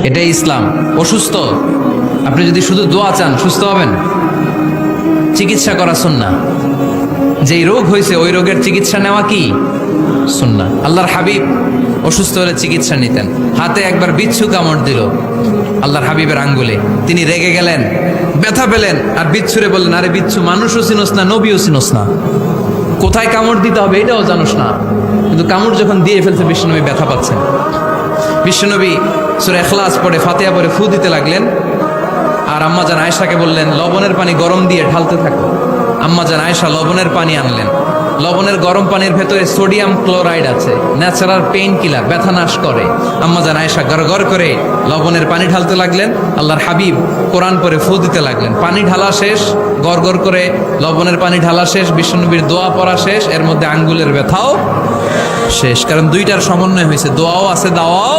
এটাই ইসলাম। অসুস্থ, আপনি যদি শুধু দোয়া চান সুস্থ হবেন। চিকিৎসা করা সুন্নাহ। যেই রোগ হয়েছে ওই রোগের চিকিৎসা নেওয়া কি সুন্নাহ। আল্লাহর হাবিব অসুস্থ হলে চিকিৎসা নিতেন। হাতে একবার বিচ্ছু কামড় দিল আল্লাহর হাবিবের আঙ্গুলে, তিনি রেগে গেলেন, ব্যথা পেলেন, আর বিচ্ছুরে বললেন, আরে বিচ্ছু, মানুষও চিনোস না, নবীও চিনোস না, কোথায় কামড় দিতে হবে এটাও জানোস না। কিন্তু কামড় যখন দিয়ে ফেলছে বিশ্বনবী ব্যথা পাচ্ছেন। বিশ্বনবী সূরা ইখলাস পড়ে ফাতিহা পড়ে ফু দিতে লাগলেন, আর আম্মাজান আয়েশাকে বললেন লবণের পানি গরম দিয়ে ঢালতে থাকো। আম্মাজান আয়েশা লবণের পানি আনলেন। লবণের গরম পানির ভেতরে সোডিয়াম ক্লোরাইড আছে, ন্যাচারাল পেইন কিলার, ব্যথা নাশ করে। আম্মাজান আয়েশা গড় করে লবণের পানি ঢালতে লাগলেন। আল্লাহর হাবিব কোরআন পরে ফু দিতে লাগলেন। পানি ঢালা শেষ, গড় করে লবণের পানি ঢালা শেষ, বিশ্বনবীর দোয়া পড়া শেষ, এর মধ্যে আঙ্গুলের ব্যথাও শেষ। কারণ দুইটার সমন্বয় হয়েছে, দোয়াও আছে, দাওয়াও